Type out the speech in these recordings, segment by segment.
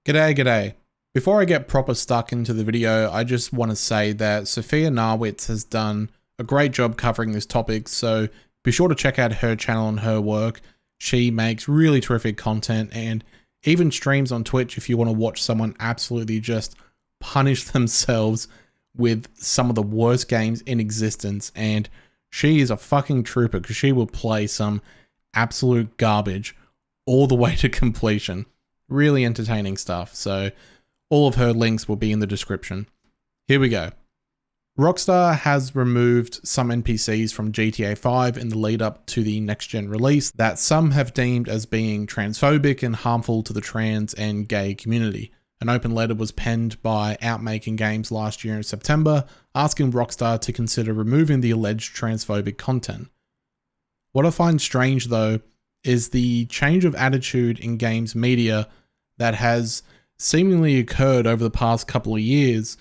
G'day. Before I get proper stuck into the video, I just want to say that Sophia Narwitz has done a great job covering this topic, so be sure to check out her channel and her work. She makes really terrific content and even streams on Twitch if you want to watch someone absolutely just punish themselves with some of the worst games in existence. And she is a fucking trooper because she will play some absolute garbage all the way to completion. Really entertaining stuff, so all of her links will be in the description. Here we go. Rockstar has removed some NPCs from GTA 5 in the lead up to the next gen release that some have deemed as being transphobic and harmful to the trans and gay community. An open letter was penned by Outmaking Games last year in September, asking Rockstar to consider removing the alleged transphobic content. What I find strange though is the change of attitude in games media that has seemingly occurred over the past couple of years,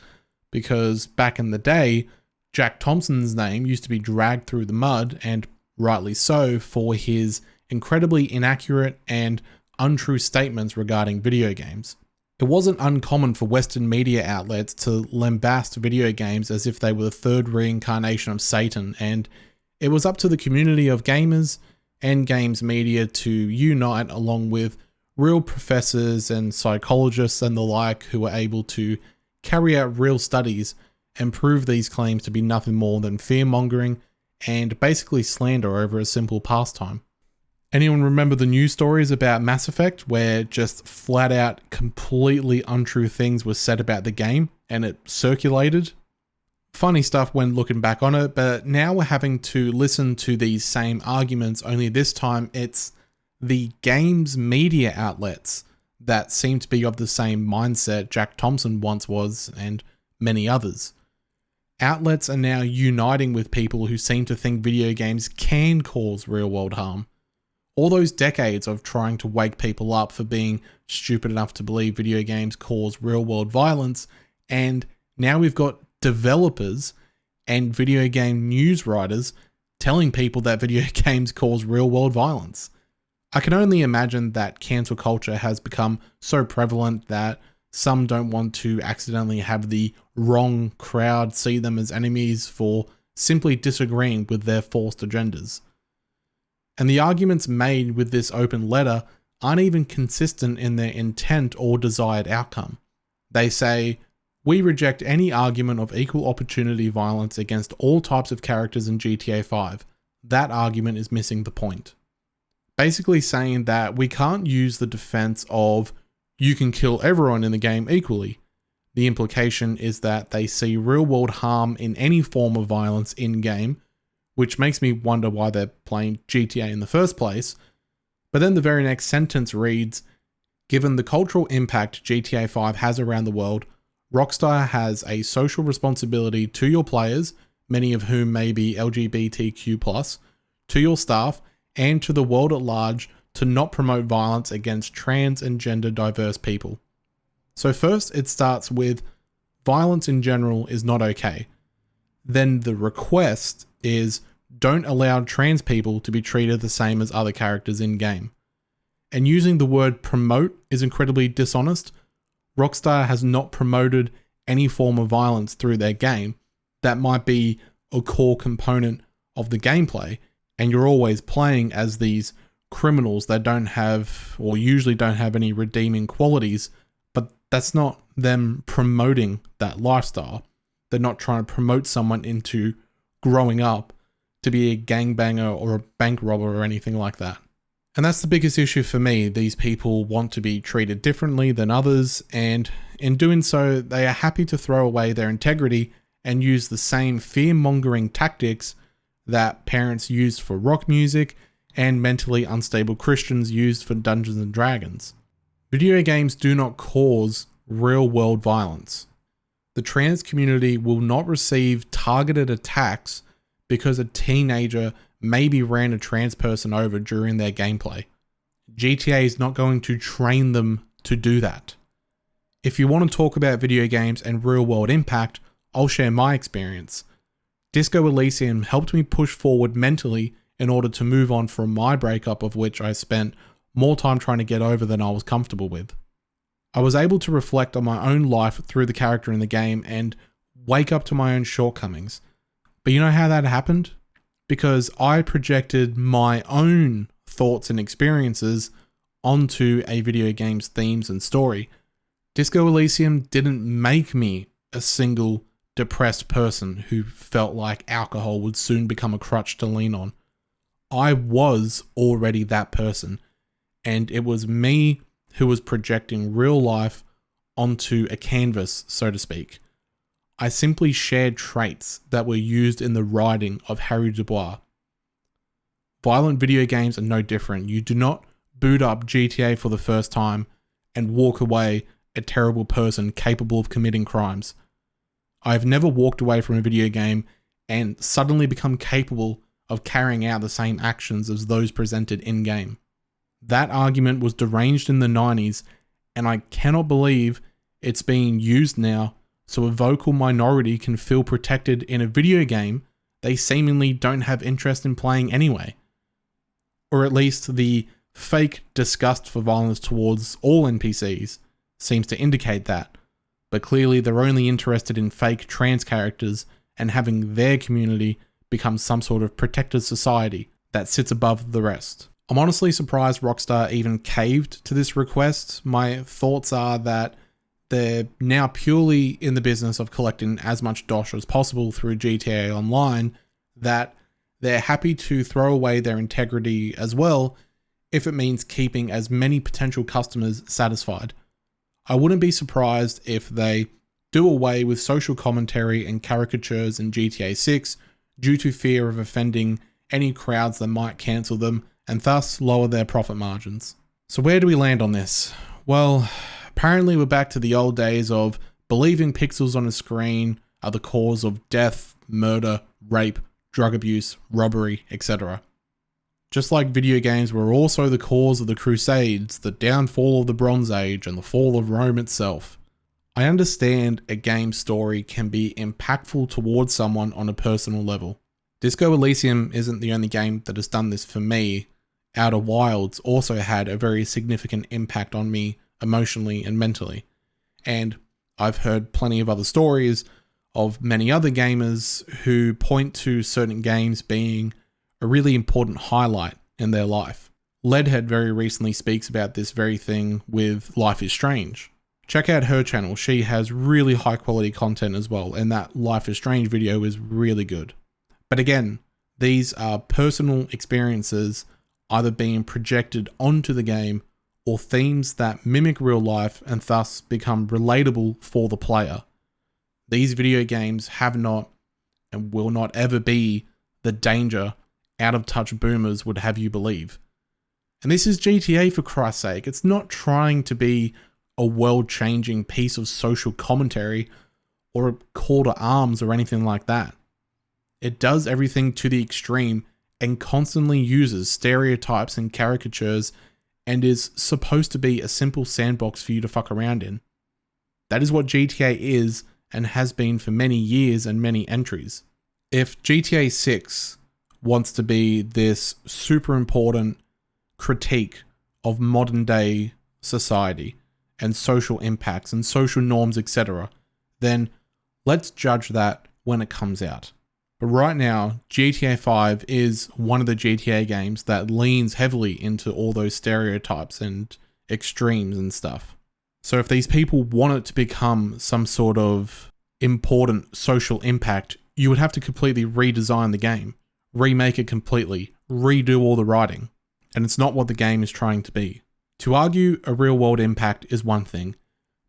because back in the day, Jack Thompson's name used to be dragged through the mud, and rightly so, for his incredibly inaccurate and untrue statements regarding video games. It wasn't uncommon for Western media outlets to lambast video games as if they were the third reincarnation of Satan, and it was up to the community of gamers and games media to unite along with real professors and psychologists and the like who were able to carry out real studies and prove these claims to be nothing more than fear-mongering and basically slander over a simple pastime. Anyone remember the news stories about Mass Effect where just flat out completely untrue things were said about the game and it circulated? Funny stuff when looking back on it, but now we're having to listen to these same arguments, only this time it's the games media outlets that seem to be of the same mindset Jack Thompson once was and many others. Outlets are now uniting with people who seem to think video games can cause real-world harm. All those decades of trying to wake people up for being stupid enough to believe video games cause real-world violence, and now we've got developers and video game news writers telling people that video games cause real-world violence. I can only imagine that cancel culture has become so prevalent that some don't want to accidentally have the wrong crowd see them as enemies for simply disagreeing with their forced agendas. And the arguments made with this open letter aren't even consistent in their intent or desired outcome. They say, "We reject any argument of equal opportunity violence against all types of characters in GTA 5. That argument is missing the point." Basically saying that we can't use the defense of you can kill everyone in the game equally. The implication is that they see real world harm in any form of violence in game, which makes me wonder why they're playing GTA in the first place. But then the very next sentence reads, "Given the cultural impact GTA 5 has around the world, Rockstar has a social responsibility to your players, many of whom may be LGBTQ+, to your staff, and to the world at large to not promote violence against trans and gender diverse people." So first it starts with violence in general is not okay. Then the request is don't allow trans people to be treated the same as other characters in game. And using the word promote is incredibly dishonest. Rockstar has not promoted any form of violence through their game. That might be a core component of the gameplay, and you're always playing as these criminals that don't have, or usually don't have, any redeeming qualities, but that's not them promoting that lifestyle. They're not trying to promote someone into growing up to be a gangbanger or a bank robber or anything like that. And that's the biggest issue for me. These people want to be treated differently than others, and in doing so, they are happy to throw away their integrity and use the same fear-mongering tactics that parents used for rock music and mentally unstable Christians used for Dungeons and Dragons. Video games do not cause real-world violence. The trans community will not receive targeted attacks because a teenager maybe ran a trans person over during their gameplay. GTA is not going to train them to do that. If you want to talk about video games and real-world impact, I'll share my experience. Disco Elysium helped me push forward mentally in order to move on from my breakup, of which I spent more time trying to get over than I was comfortable with. I was able to reflect on my own life through the character in the game and wake up to my own shortcomings. But you know how that happened? Because I projected my own thoughts and experiences onto a video game's themes and story. Disco Elysium didn't make me a single depressed person who felt like alcohol would soon become a crutch to lean on. I was already that person, and it was me who was projecting real life onto a canvas, so to speak. I simply shared traits that were used in the writing of Harry Dubois. Violent video games are no different. You do not boot up GTA for the first time and walk away a terrible person capable of committing crimes. I've never walked away from a video game and suddenly become capable of carrying out the same actions as those presented in-game. That argument was deranged in the 90s, and I cannot believe it's being used now so a vocal minority can feel protected in a video game they seemingly don't have interest in playing anyway. Or at least the fake disgust for violence towards all NPCs seems to indicate that, but clearly they're only interested in fake trans characters and having their community become some sort of protected society that sits above the rest. I'm honestly surprised Rockstar even caved to this request. My thoughts are that they're now purely in the business of collecting as much dosh as possible through GTA Online, that they're happy to throw away their integrity as well if it means keeping as many potential customers satisfied. I wouldn't be surprised if they do away with social commentary and caricatures in GTA 6 due to fear of offending any crowds that might cancel them and thus lower their profit margins. So where do we land on this? Well, apparently we're back to the old days of believing pixels on a screen are the cause of death, murder, rape, drug abuse, robbery, etc. Just like video games were also the cause of the Crusades, the downfall of the Bronze Age, and the fall of Rome itself. I understand a game's story can be impactful towards someone on a personal level. Disco Elysium isn't the only game that has done this for me. Outer Wilds also had a very significant impact on me emotionally and mentally. And I've heard plenty of other stories of many other gamers who point to certain games being a really important highlight in their life. Leadhead very recently speaks about this very thing with Life is Strange. Check out her channel, she has really high quality content as well, and that Life is Strange video is really good. But again, these are personal experiences either being projected onto the game or themes that mimic real life and thus become relatable for the player. These video games have not and will not ever be the danger out of touch boomers would have you believe. And this is GTA, for Christ's sake. It's not trying to be a world-changing piece of social commentary or a call to arms or anything like that. It does everything to the extreme and constantly uses stereotypes and caricatures and is supposed to be a simple sandbox for you to fuck around in. That is what GTA is and has been for many years and many entries. If GTA 6 wants to be this super important critique of modern day society and social impacts and social norms, etc., then let's judge that when it comes out. But right now, GTA 5 is one of the GTA games that leans heavily into all those stereotypes and extremes and stuff. So if these people want it to become some sort of important social impact, you would have to completely redesign the game, remake it completely, redo all the writing. And it's not what the game is trying to be. To argue a real world impact is one thing,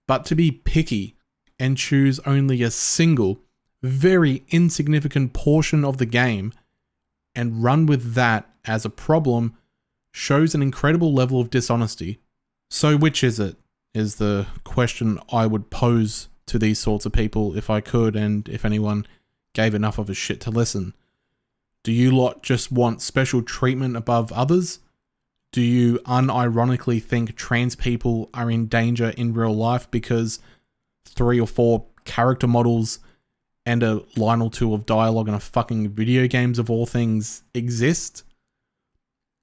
but to be picky and choose only a single, very insignificant portion of the game and run with that as a problem shows an incredible level of dishonesty. So which is it? Is the question I would pose to these sorts of people if I could, and if anyone gave enough of a shit to listen. Do you lot just want special treatment above others? Do you unironically think trans people are in danger in real life because 3 or 4 character models and a line or 2 of dialogue in a fucking video games of all things exist?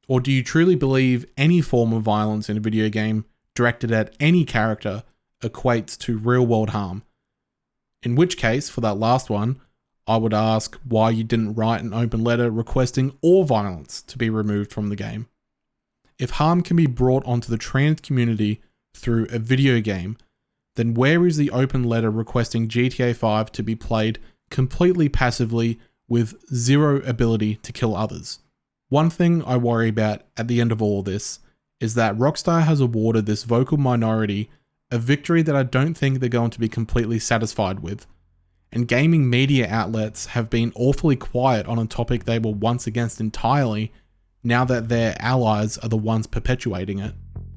Or do you truly believe any form of violence in a video game directed at any character equates to real world harm. In which case, for that last one, I would ask why you didn't write an open letter requesting all violence to be removed from the game. If harm can be brought onto the trans community through a video game, then where is the open letter requesting GTA 5 to be played completely passively with zero ability to kill others? One thing I worry about at the end of all this is that Rockstar has awarded this vocal minority a victory that I don't think they're going to be completely satisfied with. And gaming media outlets have been awfully quiet on a topic they were once against entirely, now that their allies are the ones perpetuating it.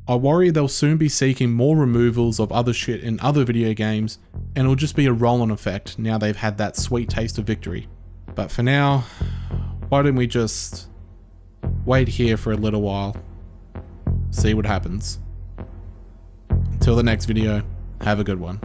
I worry they'll soon be seeking more removals of other shit in other video games, and it'll just be a roll-on effect now they've had that sweet taste of victory. But for now, why don't we just wait here for a little while, see what happens. Until the next video, have a good one.